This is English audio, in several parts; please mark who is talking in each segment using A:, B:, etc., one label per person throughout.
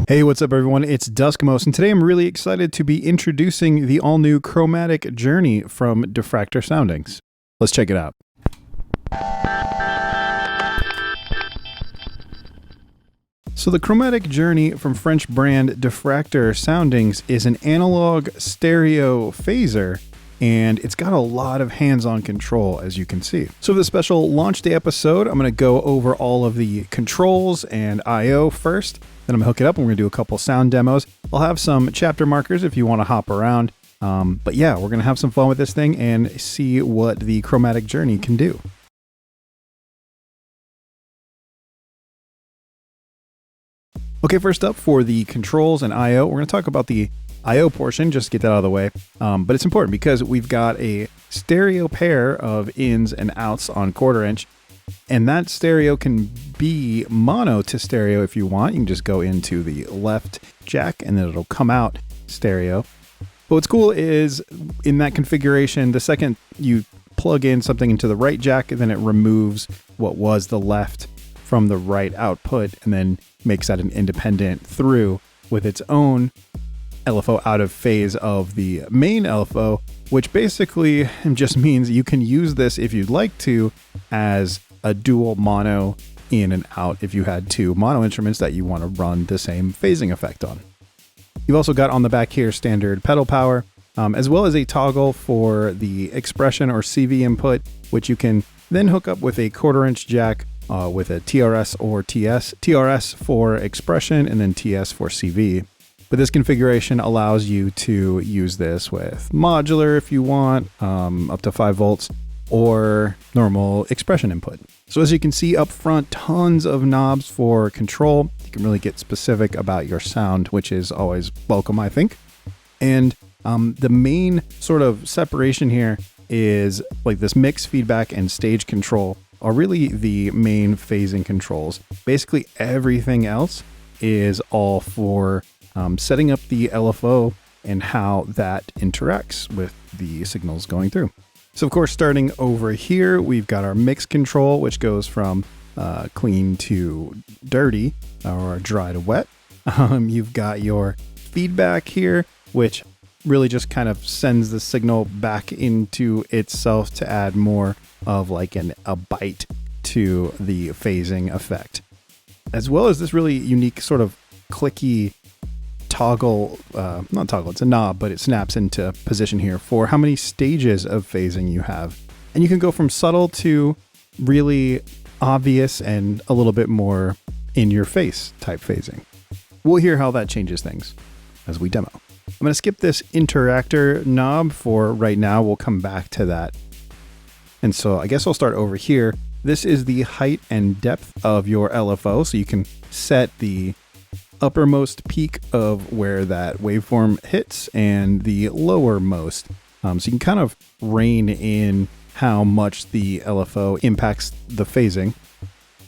A: Hey, what's up everyone? It's Duskmos, and today I'm really excited to be introducing the all-new Chromatic Journey from Diffractor Soundings. Let's check it out. So the Chromatic Journey from French brand Diffractor Soundings is an analog stereo phaser, and it's got a lot of hands-on control, as you can see. So for the special launch day episode, I'm going to go over all of the controls and I/O first. Then I'm going to hook it up and we're going to do a couple sound demos. I'll have some chapter markers if you want to hop around. But yeah, we're going to have some fun with this thing and see what the Chromatic Journey can do. Okay, first up for the controls and I/O, we're going to talk about the I/O portion, just to get that out of the way. But it's important because we've got a stereo pair of ins and outs on 1/4 inch. And that stereo can be mono to stereo if you want. You can just go into the left jack and then it'll come out stereo. But what's cool is in that configuration, the second you plug in something into the right jack, then it removes what was the left from the right output and then makes that an independent through with its own LFO out of phase of the main LFO, which basically just means you can use this if you'd like to as a dual mono in and out if you had two mono instruments that you want to run the same phasing effect on. You've also got on the back here standard pedal power, as well as a toggle for the expression or CV input, which you can then hook up with a 1/4 inch jack with a TRS or TS. TRS for expression and then TS for CV. But this configuration allows you to use this with modular if you want, up to 5 volts, or normal expression input. So as you can see up front, tons of knobs for control. You can really get specific about your sound, which is always welcome, I think. And the main sort of separation here is like this mix, feedback, and stage control are really the main phasing controls. Basically everything else is all for setting up the LFO and how that interacts with the signals going through. So of course, starting over here, we've got our mix control, which goes from clean to dirty or dry to wet. You've got your feedback here, which really just kind of sends the signal back into itself to add more of like a bite to the phasing effect. As well as this really unique sort of clicky toggle, not toggle, it's a knob, but it snaps into position here for how many stages of phasing you have. And you can go from subtle to really obvious and a little bit more in your face type phasing. We'll hear how that changes things as we demo. I'm going to skip this Interactor knob for right now. We'll come back to that. And so I guess I'll start over here. This is the height and depth of your LFO. So you can set the uppermost peak of where that waveform hits and the lowermost. So you can kind of rein in how much the LFO impacts the phasing.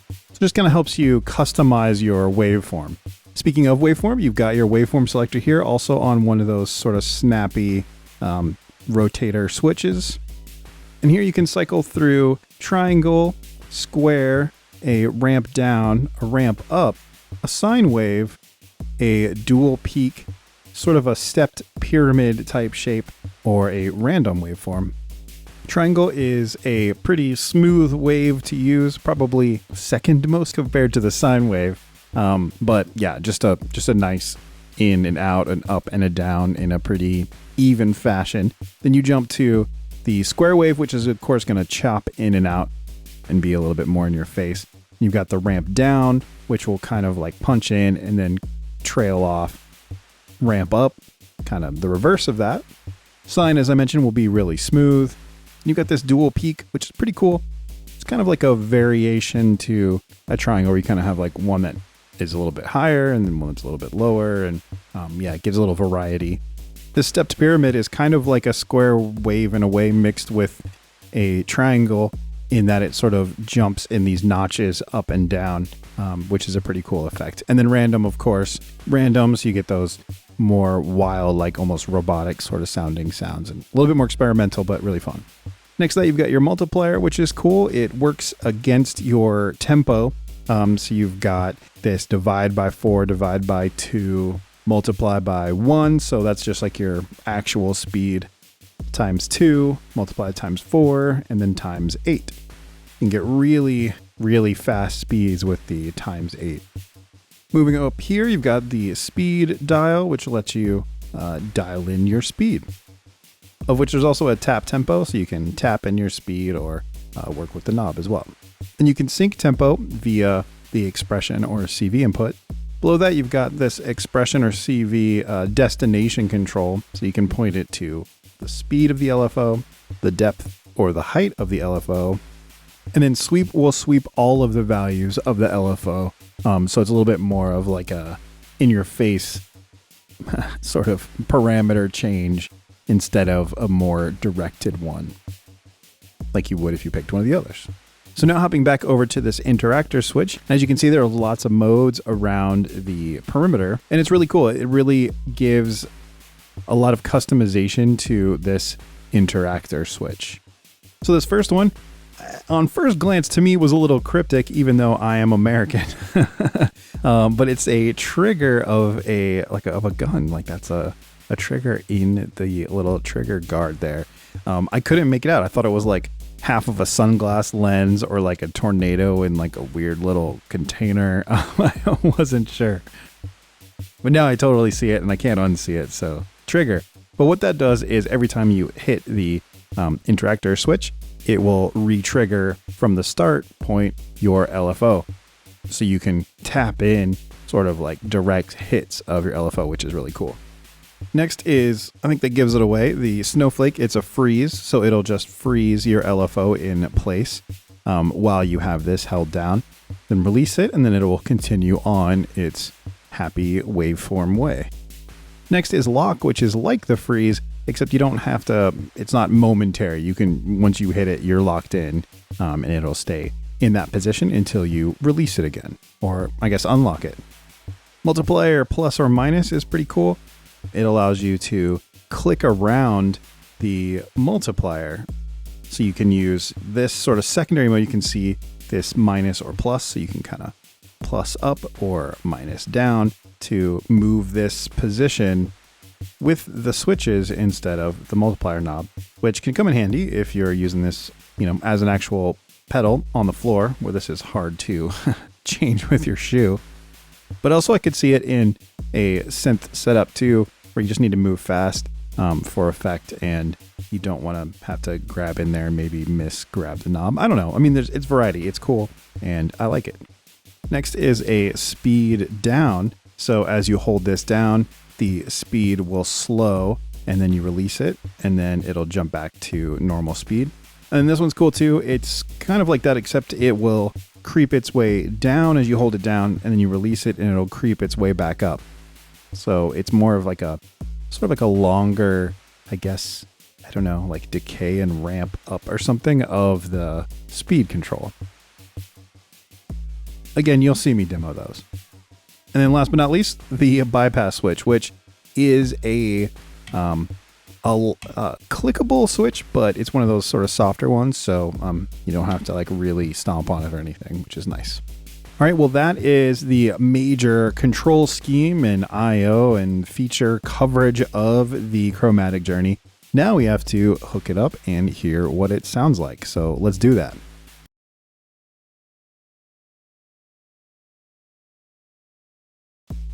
A: So just kind of helps you customize your waveform. Speaking of waveform, you've got your waveform selector here, also on one of those sort of snappy rotator switches. And here you can cycle through triangle, square, a ramp down, a ramp up, a sine wave, a dual peak, sort of a stepped pyramid type shape, or a random waveform. Triangle is a pretty smooth wave to use, probably second most compared to the sine wave. But yeah, just a nice in and out, an up and a down in a pretty even fashion. Then you jump to the square wave, which is of course going to chop in and out and be a little bit more in your face. You've got the ramp down, which will kind of like punch in and then trail off. Ramp up, kind of the reverse of that. Sine, as I mentioned, will be really smooth. You've got this dual peak, which is pretty cool. It's kind of like a variation to a triangle where you kind of have like one that is a little bit higher and then one that's a little bit lower. And yeah, it gives a little variety. This stepped pyramid is kind of like a square wave in a way mixed with a triangle in that it sort of jumps in these notches up and down, which is a pretty cool effect. And then random, of course, random, so you get those more wild, like almost robotic sort of sounding sounds and a little bit more experimental, but really fun. Next to that, you've got your multiplier, which is cool. It works against your tempo. So you've got this divide by 4, divide by 2, multiply by 1. So that's just like your actual speed times 2, multiply times 4, and then times 8. You can get really, really fast speeds with the times 8. Moving up here, you've got the speed dial, which lets you dial in your speed, of which there's also a tap tempo, so you can tap in your speed or work with the knob as well. And you can sync tempo via the expression or CV input. Below that, you've got this expression or CV destination control, so you can point it to the speed of the LFO, the depth or the height of the LFO, and then sweep will sweep all of the values of the LFO. So it's a little bit more of like a in-your-face sort of parameter change instead of a more directed one, like you would if you picked one of the others. So now hopping back over to this Interactor switch, as you can see, there are lots of modes around the perimeter, and it's really cool. It really gives a lot of customization to this Interactor switch. So this first one, on first glance to me was a little cryptic, even though I am American. But it's a trigger of a gun. Like that's a trigger in the little trigger guard there. I couldn't make it out. I thought it was like half of a sunglass lens or like a tornado in like a weird little container. I wasn't sure. But now I totally see it and I can't unsee it. So trigger. But what that does is every time you hit the Interactor switch, it will re-trigger from the start point your LFO. So you can tap in sort of like direct hits of your LFO, which is really cool. Next is, I think that gives it away, the snowflake. It's a freeze, so it'll just freeze your LFO in place while you have this held down. Then release it, and then it will continue on its happy waveform way. Next is lock, which is like the freeze, except you don't have to, it's not momentary. You can, once you hit it, you're locked in, and it'll stay in that position until you release it again, or I guess unlock it. Multiplier plus or minus is pretty cool. It allows you to click around the multiplier. So you can use this sort of secondary mode. You can see this minus or plus, so you can kind of plus up or minus down to move this position with the switches instead of the multiplier knob, which can come in handy if you're using this, as an actual pedal on the floor, where this is hard to change with your shoe. But also I could see it in a synth setup too, where you just need to move fast for effect, and you don't want to have to grab in there and maybe grab the knob. I don't know. I mean, it's variety. It's cool, and I like it. Next is a speed down. So as you hold this down, the speed will slow, and then you release it, and then it'll jump back to normal speed. And this one's cool too. It's kind of like that, except it will creep its way down as you hold it down, and then you release it, and it'll creep its way back up. So it's more of like a sort of like a longer, I guess, I don't know, like decay and ramp up or something of the speed control. Again, you'll see me demo those. And then last but not least, the bypass switch, which is a clickable switch, but it's one of those sort of softer ones, so you don't have to like really stomp on it or anything, which is nice. All right, well, that is the major control scheme and I/O and feature coverage of the Chromatic Journey. Now we have to hook it up and hear what it sounds like. So let's do that.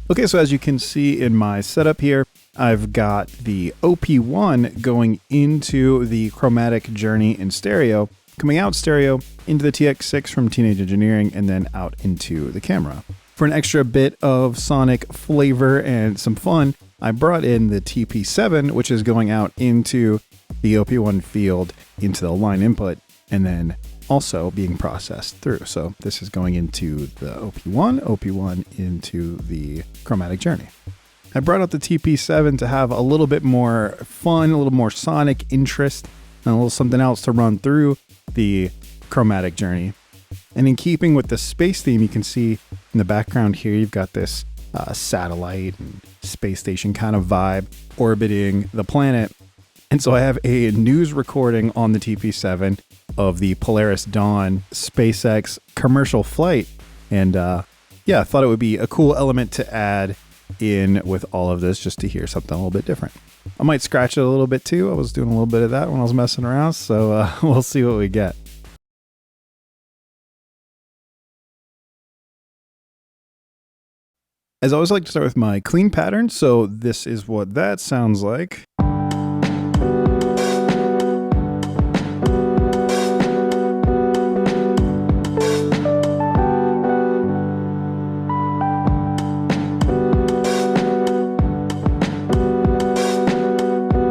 A: Okay, so as you can see in my setup here, I've got the OP-1 going into the Chromatic Journey in stereo, coming out stereo into the TX6 from Teenage Engineering, and then out into the camera. For an extra bit of sonic flavor and some fun, I brought in the TP7, which is going out into the OP-1 field into the line input, and then also being processed through. So this is going into the OP-1 into the Chromatic Journey. I brought out the TP7 to have a little bit more fun, a little more sonic interest, and a little something else to run through the Chromatic Journey. And in keeping with the space theme, you can see in the background here, you've got this satellite and space station kind of vibe orbiting the planet. And so I have a news recording on the TP7 of the Polaris Dawn SpaceX commercial flight. And yeah, I thought it would be a cool element to add in with all of this, just to hear something a little bit different. I might scratch it a little bit too. I was doing a little bit of that when I was messing around, so we'll see what we get. As I always like to start with my clean pattern, so this is what that sounds like.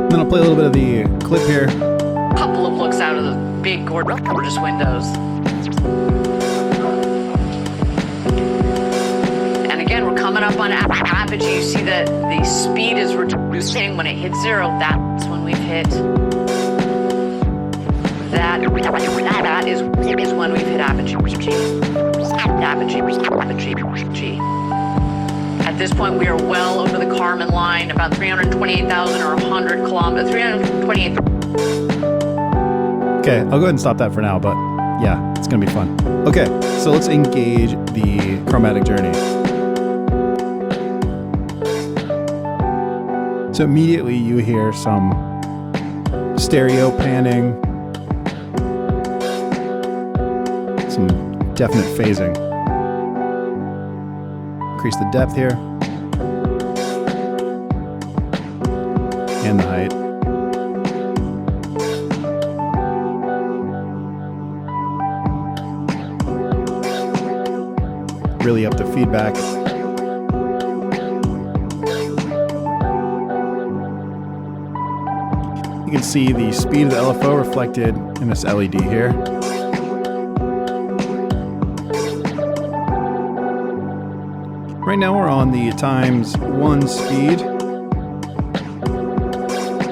A: Then I'll play a little bit of the clip here.
B: A couple of looks out of the big gorgeous windows. And again, we're coming up on apogee. You see that the speed is reducing. When it hits 0, that's when we've hit. That is when we've hit apogee. Apogee. At this point, we are well over the Kármán line, about 328,000 or 100 kilometers. 328.
A: Okay, I'll go ahead and stop that for now, but yeah, it's gonna be fun. Okay, so let's engage the Chromatic Journey. So immediately you hear some stereo panning, some definite phasing. Increase the depth here and the height. Really up the feedback. You can see the speed of the LFO reflected in this LED here. Right now we're on the ×1 speed.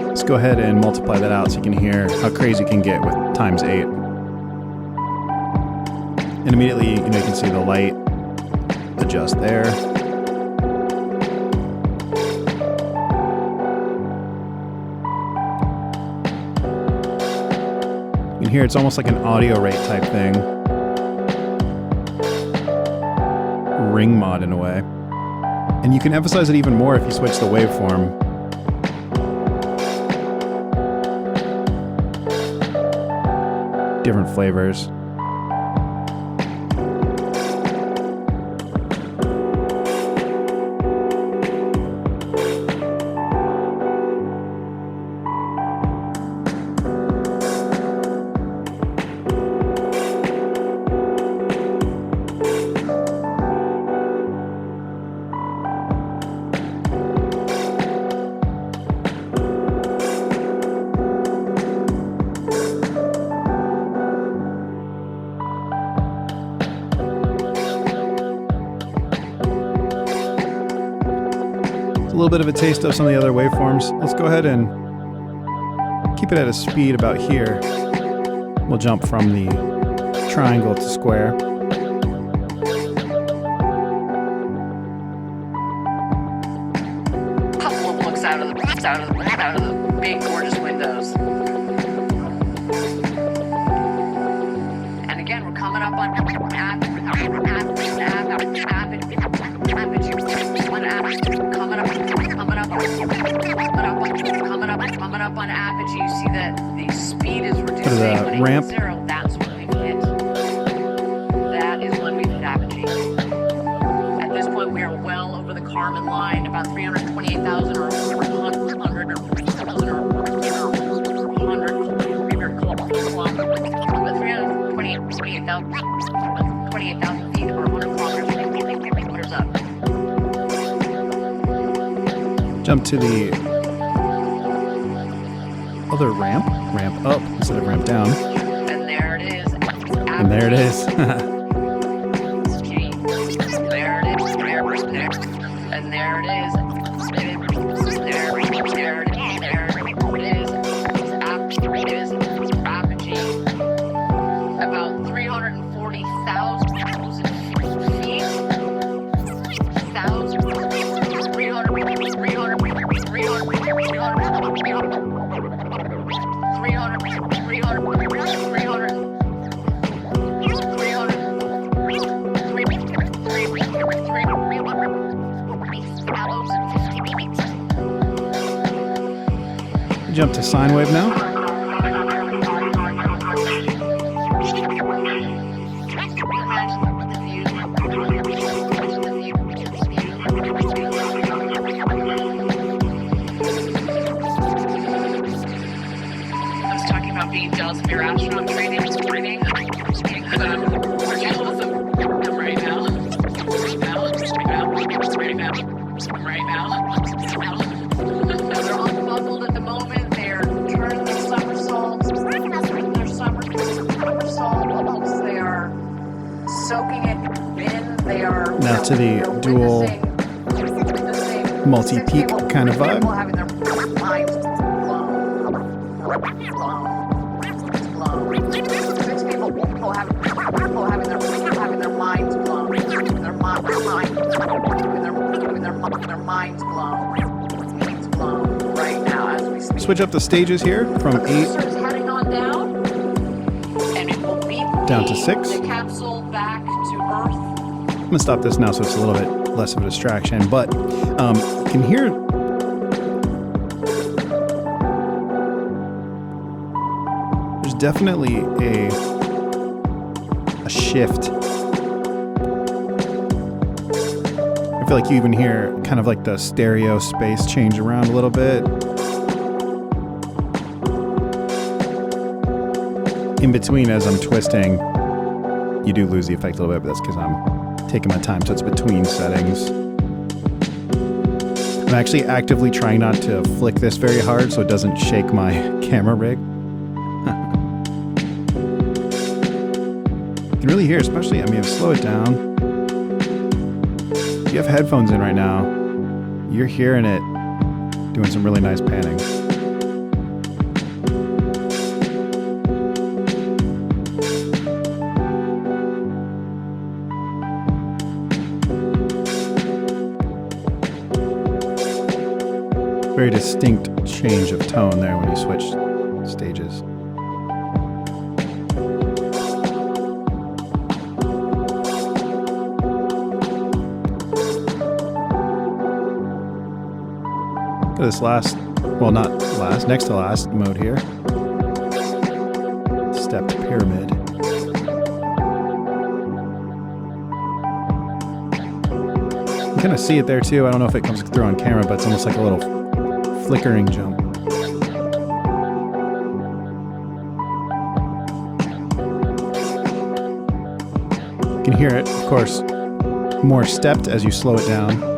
A: Let's go ahead and multiply that out so you can hear how crazy it can get with ×8. And immediately, you can see the light adjust there. You can hear it's almost like an audio rate type thing. Ring mod in a way. And you can emphasize it even more if you switch the waveform. Different flavors. A little bit of a taste of some of the other waveforms. Let's go ahead and keep it at a speed about here. We'll jump from the triangle to square.
B: Couple of looks out of the big gorgeous windows. And again, we're coming up on coming up on apogee. You see that the speed is reducing.
A: The ramp.
B: 0, that's when we've hit. That is when we've hit apogee. At this point, we are well over the Kármán line, about 328,000 or 100 kilometers. 28,000 feet or 100 kilometers up.
A: Jump to the other ramp up instead of ramp down.
B: And there it is.
A: And there it is.
B: And there it is. Apogee. About 340,000 feet. 300
A: jump to sine wave now.
B: I was talking about being jealous of your astronaut training. We're jealous of them right now. They're unbuckled at the moment. They're turning their somersaults. They are soaking it in. They are
A: Now to the dual multi-peak kind of vibe.
B: Having their minds blown. Six people having their minds blown. Their minds blown right now as we speak.
A: Switch up the stages here from 8
B: heading on down, and it will be
A: down to 6.
B: the capsule back to Earth.
A: I'm gonna stop this now so it's a little bit less of a distraction, but you can hear there's definitely a shift. I feel like you even hear kind of like the stereo space change around a little bit. In between, as I'm twisting, you do lose the effect a little bit, but that's because I'm taking my time, so it's between settings. I'm actually actively trying not to flick this very hard so it doesn't shake my camera rig. You can really hear, especially, slow it down. If you have headphones in right now, you're hearing it doing some really nice panning. Very distinct change of tone there when you switch stages. Look at this next to last mode here. Stepped pyramid. You kind of see it there too. I don't know if it comes through on camera, but it's almost like a little flickering jump. You can hear it, of course, more stepped as you slow it down.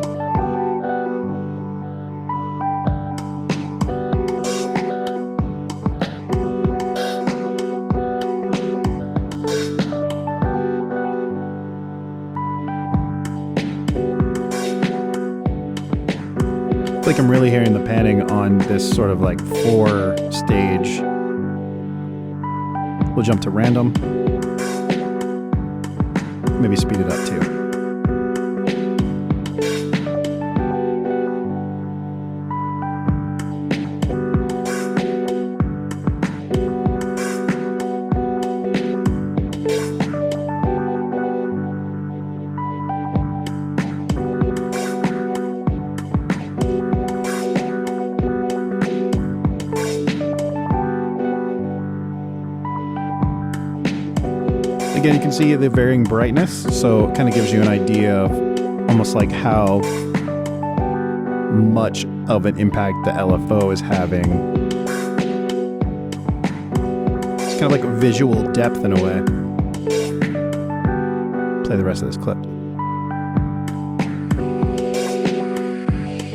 A: I feel like I'm really hearing the panning on this sort of like 4-stage. We'll jump to random. Maybe speed it up too. Again, you can see the varying brightness, so it kind of gives you an idea of almost like how much of an impact the LFO is having. It's kind of like visual depth in a way. Play the rest of this clip.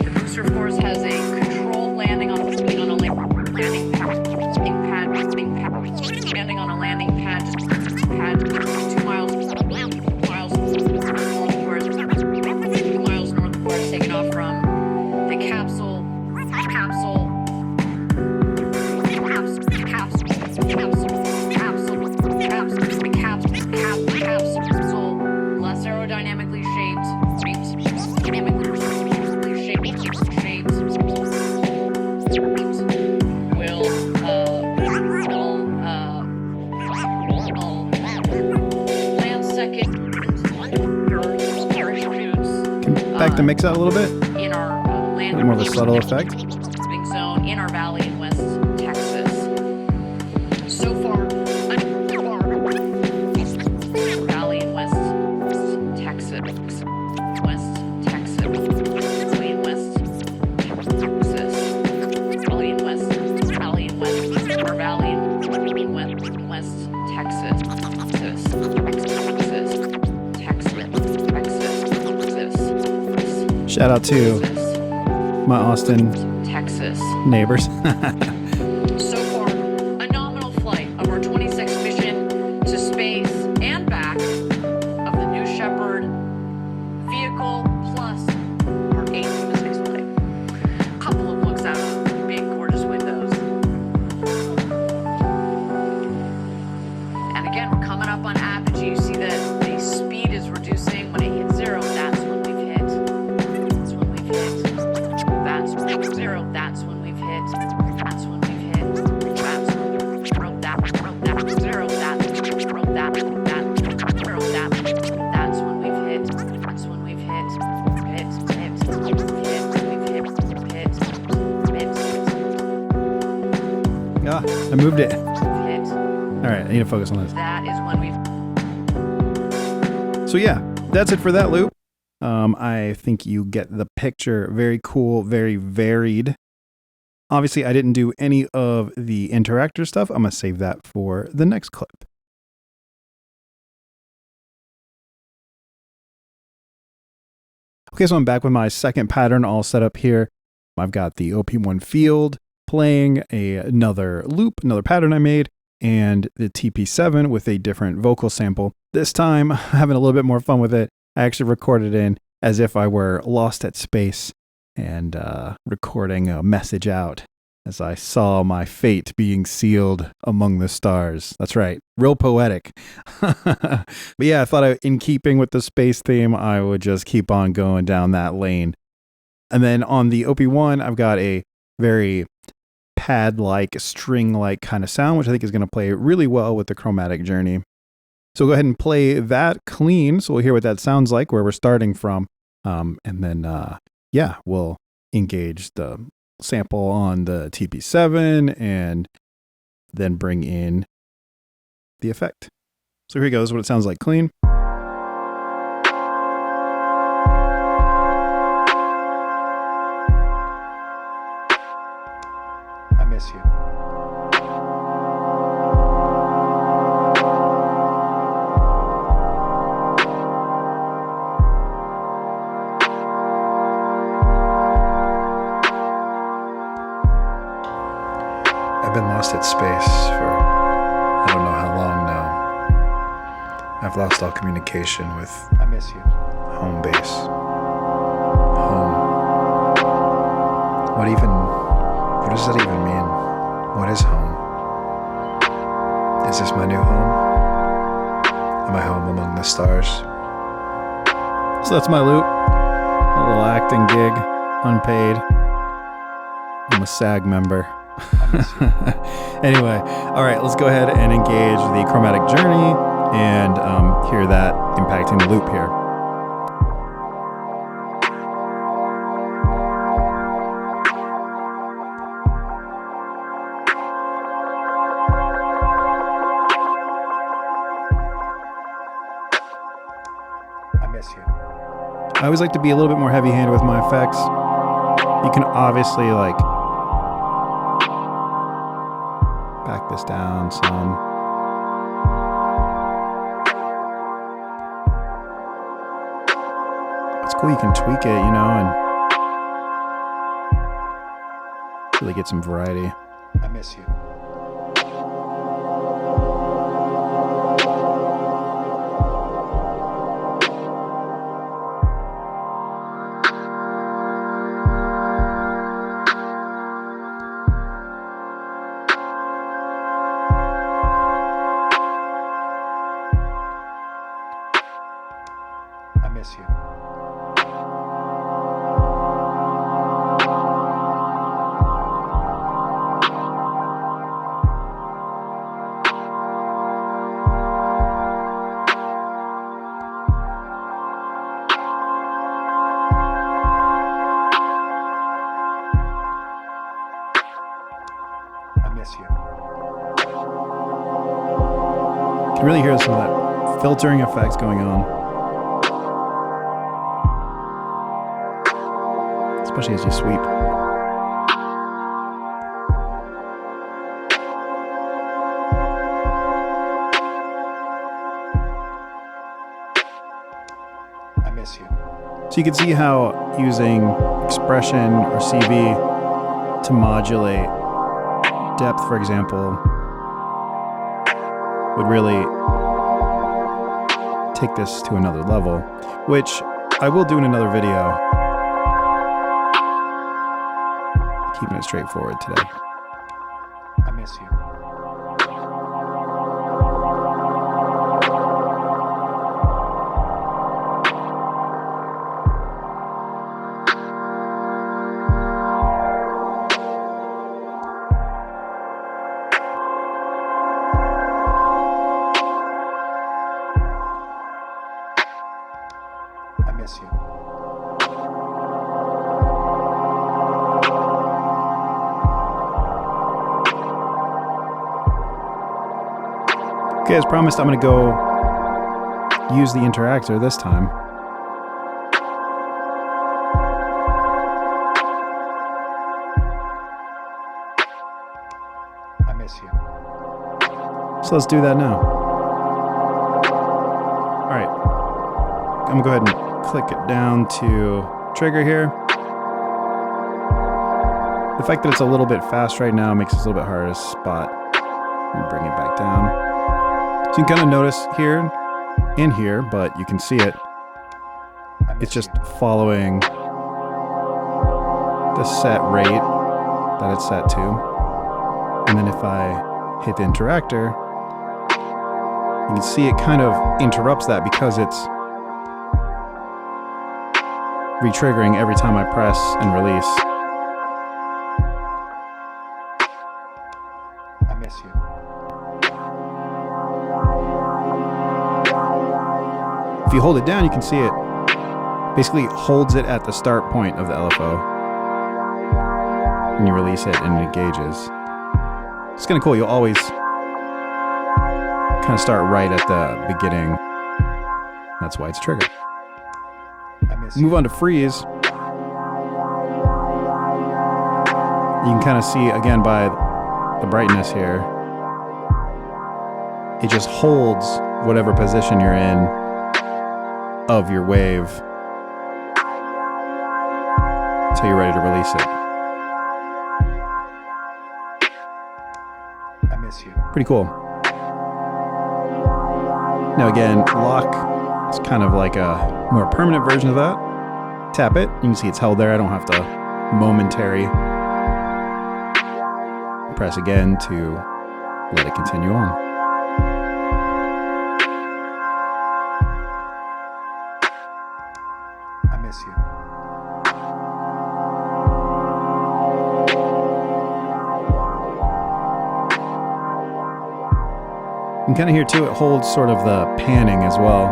B: The booster force has a controlled landing on a landing pad. Landing on a landing pad. 2 miles north of where it's taken off from. The capsule less aerodynamically shaped land second parachutes.
A: Back the mix out a little bit.
B: In our landing
A: More of a subtle effect.
B: zone in our valley in West West Texas, Valley in West Texas, Valley in West, Valley in West, or Valley in West Texas, Texas.
A: Shout out to my Austin,
B: Texas
A: neighbors.
B: So far, a nominal flight of our 26th mission to space and back of the New Shepard vehicle plus our 8th flight. A couple of looks out of big, gorgeous windows. And again, we're coming up on apogee. You see that the speed is reducing. When it hits 0, that's when we've hit. That's when we've hit. That's 0, that's when we've hit. That's when we've hit. That's when we've hit. That's 0, that's 0, that's 0, that's when we've hit. That's when we've hit. Hit.
A: Ah, I moved it.
B: Hit.
A: All right, I need to focus on this.
B: That is when we've.
A: So yeah, that's it for that loop. I think you get the picture. Very cool, very varied. Obviously, I didn't do any of the Interactor stuff. I'm going to save that for the next clip. Okay, so I'm back with my second pattern all set up here. I've got the OP-1 field playing another loop, another pattern I made, and the TP7 with a different vocal sample. This time, having a little bit more fun with it. I actually recorded in as if I were lost at space and recording a message out as I saw my fate being sealed among the stars. That's right, real poetic. But yeah, I thought in keeping with the space theme, I would just keep on going down that lane. And then on the OP-1, I've got a very pad-like, string-like kind of sound, which I think is going to play really well with the Chromatic Journey. So go ahead and play that clean, so we'll hear what that sounds like, where we're starting from. And then, yeah, we'll engage the sample on the TP7 and then bring in the effect. So here goes what it sounds like clean. I miss you. I've been lost at space for I don't know how long now. I've lost all communication with I miss you. Home base. Home. What does that even mean? What is home? Is this my new home? Am I home among the stars? So that's my loop. A little acting gig, unpaid. I'm a SAG member. Anyway, all right, let's go ahead and engage the Chromatic Journey and hear that impacting the loop here. I miss you. I always like to be a little bit more heavy-handed with my effects. You can obviously back this down some. It's cool, you can tweak it, and really get some variety. I miss you. I miss you. I miss you. You can really hear some of that filtering effects going on. especially as you sweep.
C: I miss you.
A: So you can see how using expression or CV to modulate depth, for example, would really take this to another level, which I will do in another video. Keeping it straightforward today.
C: I miss you. I miss you.
A: Okay, as promised, I'm going to go use the Interactor this time.
C: I miss you.
A: So let's do that now. All right, I'm going to go ahead and click it down to trigger here. The fact that it's a little bit fast right now makes it a little bit harder to spot. Let me bring it back down. So you can kind of notice here and here, but you can see it. It's just following the set rate that it's set to. And then if I hit the Interactor, you can see it kind of interrupts that because it's re-triggering every time I press and release.
C: I miss you.
A: If you hold it down, you can see it basically holds it at the start point of the LFO. And you release it and it engages. It's kind of cool. You'll always kind of start right at the beginning. That's why it's triggered.
C: I miss you.
A: Move on to freeze. You can kind of see again by the brightness here. It just holds whatever position you're in of your wave until you're ready to release it.
C: I miss you.
A: Pretty cool. Now again, lock is kind of like a more permanent version of that. Tap it, you can see it's held there. I don't have to momentary press again to let it continue on.
C: I miss you.
A: You can kind of hear too, it holds sort of the panning as well.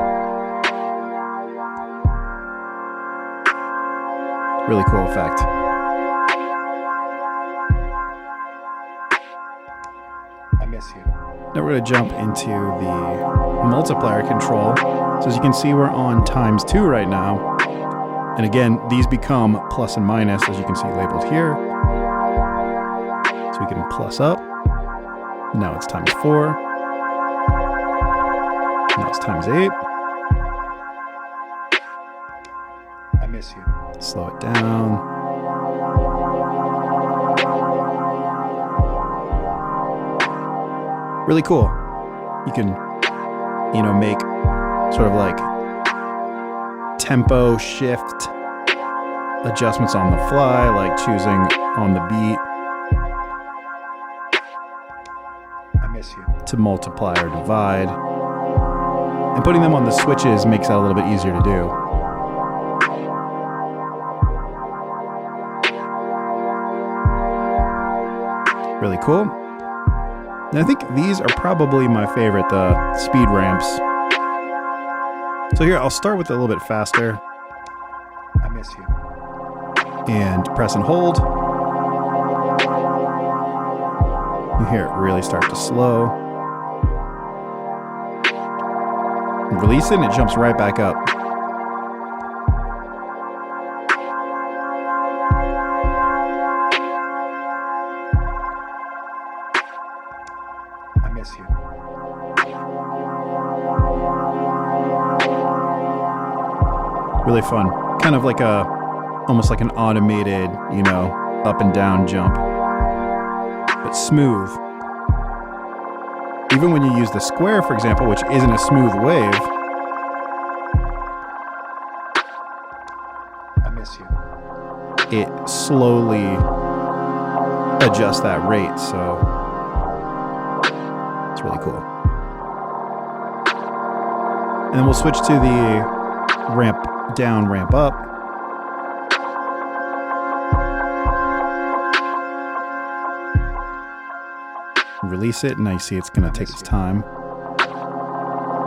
A: Really cool effect.
C: I miss you.
A: Now we're going to jump into the multiplier control. So as you can see, we're on ×2 right now. And again, these become plus and minus, as you can see labeled here. So we can plus up. Now it's ×4. Now it's ×8.
C: I miss you.
A: Slow it down. Really cool. You can, make sort of like tempo shift adjustments on the fly, like choosing on the beat
C: I miss you.
A: to multiply or divide. And putting them on the switches makes that a little bit easier to do. Really cool. And I think these are probably my favorite, the speed ramps. So here, I'll start with it a little bit faster
C: I miss you.
A: and press and hold. You hear it really start to slow. Release it and it jumps right back up. Really fun. Kind of like almost like an automated, up and down jump, but smooth. Even when you use the square, for example, which isn't a smooth wave,
C: I miss you.
A: it slowly adjusts that rate, so it's really cool. And then we'll switch to the ramp down, ramp up. Release it, and now you see it's going to take its time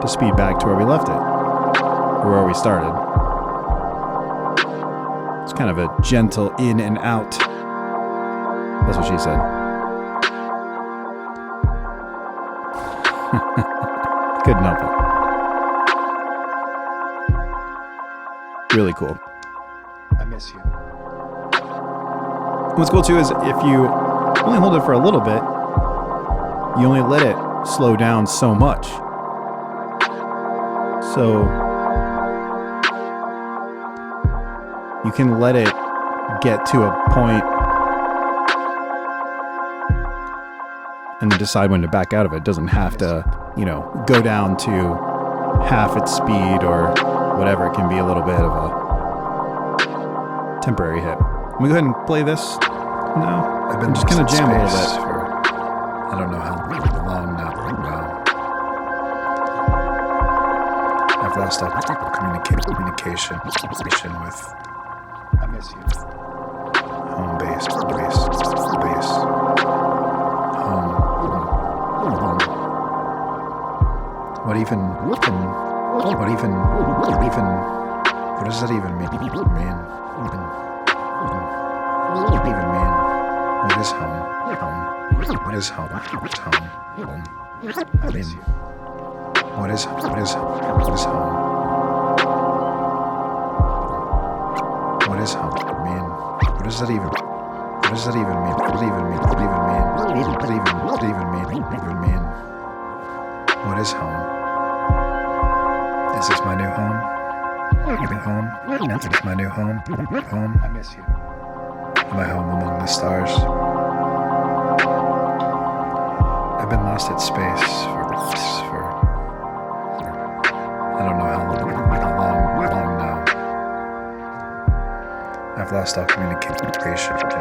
A: to speed back to where we left it, or where we started. It's kind of a gentle in and out. That's what she said. Couldn't help it. Really cool.
C: I miss you.
A: What's cool too is if you only hold it for a little bit, you only let it slow down so much. So you can let it get to a point and then decide when to back out of it. It doesn't have to, go down to half its speed or whatever. It can be a little bit of a temporary hit. Let me go ahead and play this. No,
C: I've been
A: just kind of jam a little
C: space
A: bit.
C: for I don't know how long now. I've lost all communication with. I miss you. Home base. Home. What does that even mean? What is home? What is home? Home. I mean, what is home? What is home? I mean, what does that even mean? What does that even mean? What mean? What is home? Is this my new home? New home? Is this my new home? Home? I miss you. Am I home among the stars? I've been lost at space for I don't know how long now. I've lost all communication with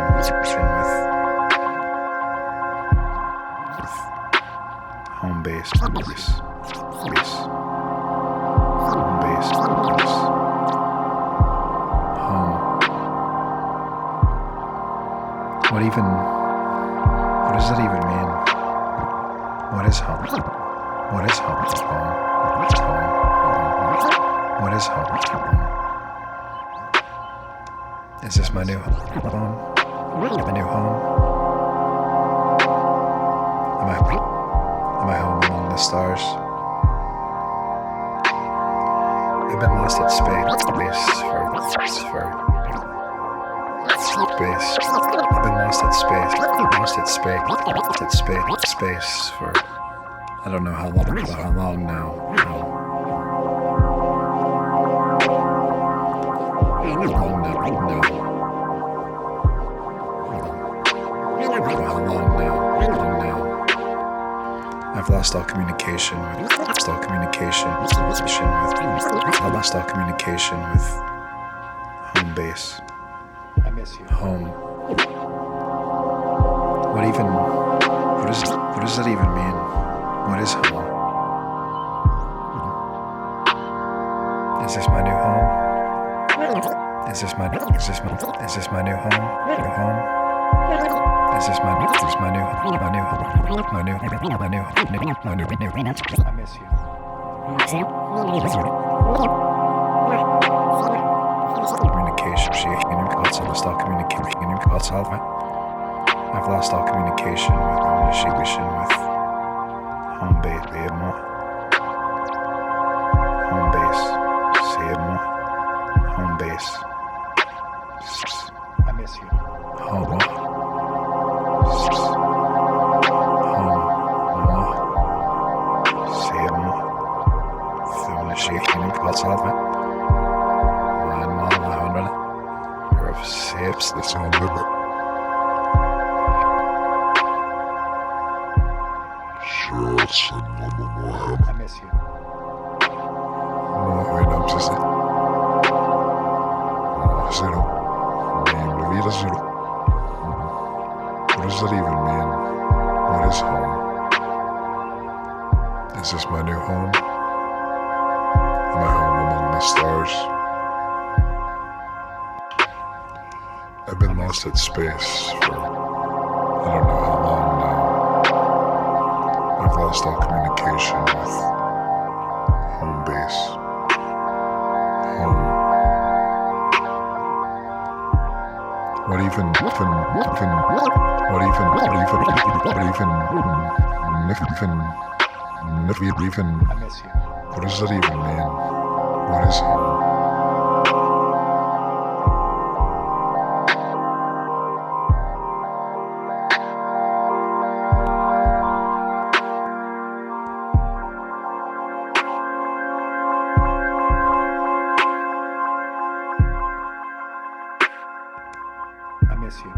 C: home base. Home base. Home. What does that even mean? What is home? What is home? Home. What is home? Is this my new home? My new home? Am I home among the stars? I've been lost at space for I've been lost at space for I don't know how long now. I've lost all communication with home base. I miss you. Home. What does that even mean? What is home? Is this my new home? Is this my new home? New home? Is this my new home? I miss you. Communication. I've lost all communication with home base. Home base. Home base. I miss you. Home. hips that's on limit.
D: Shots and
C: I miss you. Wait, I'm just zero. Name La Vida Zero. What does that even mean? What is home? Is this my new home? Am I home among the stars? I've been lost at space for I don't know how long now. I've lost all communication with home base. Home. What even I miss you. What does that even mean? What is home? I miss you.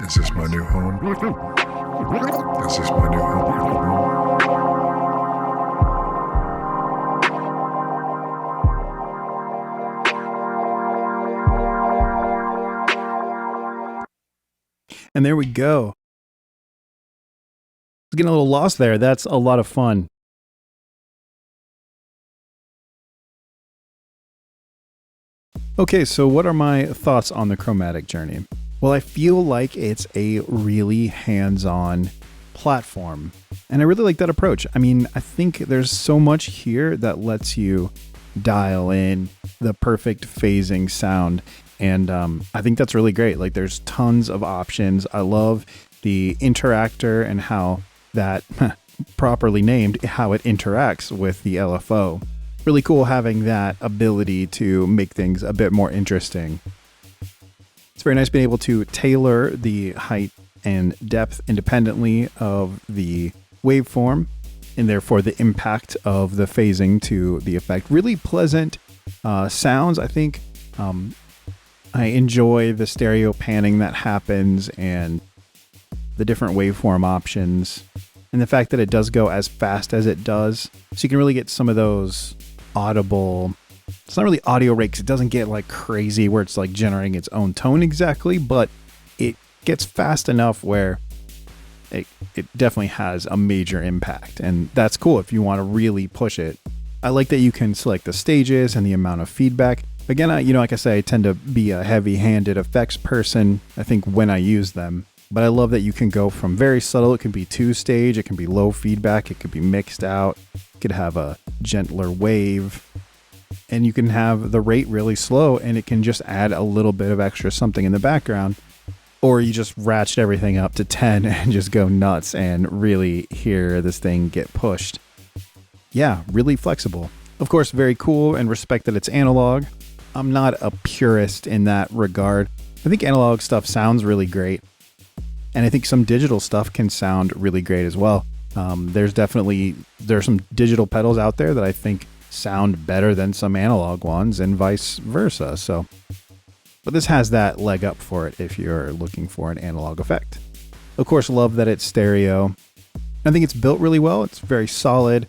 C: Is this my new home? Is this my new home?
A: And there we go. I was getting a little lost there. That's a lot of fun. Okay, so what are my thoughts on the Chromatic Journey? Well, I feel like it's a really hands-on platform, and I really like that approach. I mean, I think there's so much here that lets you dial in the perfect phasing sound, and I think that's really great. Like, there's tons of options. I love the Interactor and how that, properly named, how it interacts with the LFO. Really cool having that ability to make things a bit more interesting. It's very nice being able to tailor the height and depth independently of the waveform, and therefore the impact of the phasing to the effect. Really pleasant sounds. I think I enjoy the stereo panning that happens and the different waveform options, and the fact that it does go as fast as it does. So you can really get some of those audible, it's not really audio rate because it doesn't get like crazy where it's like generating its own tone exactly, but it gets fast enough where it definitely has a major impact, and that's cool if you want to really push it. I like that you can select the stages and the amount of feedback. Again, like I say, I tend to be a heavy-handed effects person, I think, when I use them. But I love that you can go from very subtle, it can be 2-stage, it can be low feedback, it could be mixed out, it could have a gentler wave, and you can have the rate really slow, and it can just add a little bit of extra something in the background. Or you just ratchet everything up to 10 and just go nuts and really hear this thing get pushed. Yeah, really flexible. Of course, very cool, and respect that it's analog. I'm not a purist in that regard. I think analog stuff sounds really great, and I think some digital stuff can sound really great as well. There's some digital pedals out there that I think sound better than some analog ones, and vice versa. So, but this has that leg up for it if you're looking for an analog effect. Of course, love that it's stereo. I think it's built really well. It's very solid.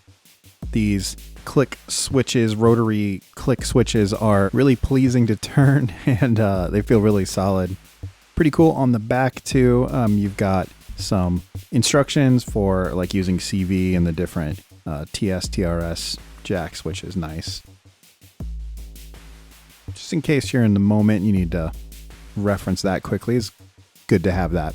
A: These click switches, rotary click switches, are really pleasing to turn, and they feel really solid. Pretty cool on the back too. You've got some instructions for like using CV and the different TS, TRS jacks, which is nice. Just in case you're in the moment, you need to reference that quickly. It's good to have that.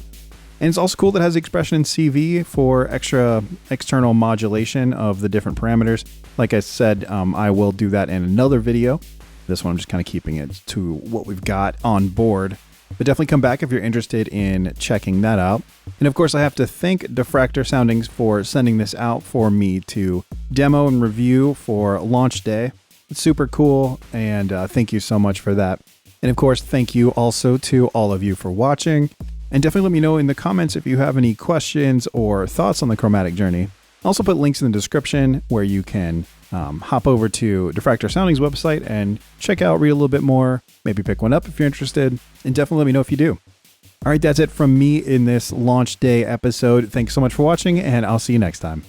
A: And it's also cool that it has expression in CV for extra external modulation of the different parameters. Like I said, I will do that in another video. This one I'm just kind of keeping it to what we've got on board. But definitely come back if you're interested in checking that out. And of course, I have to thank Diffractor Soundings for sending this out for me to demo and review for launch day. It's super cool, and thank you so much for that. And of course, thank you also to all of you for watching. And definitely let me know in the comments if you have any questions or thoughts on the Chromatic Journey. I'll also put links in the description where you can hop over to Diffractor Soundings website and check out, read a little bit more, maybe pick one up if you're interested, and definitely let me know if you do. All right, that's it from me in this launch day episode. Thanks so much for watching, and I'll see you next time.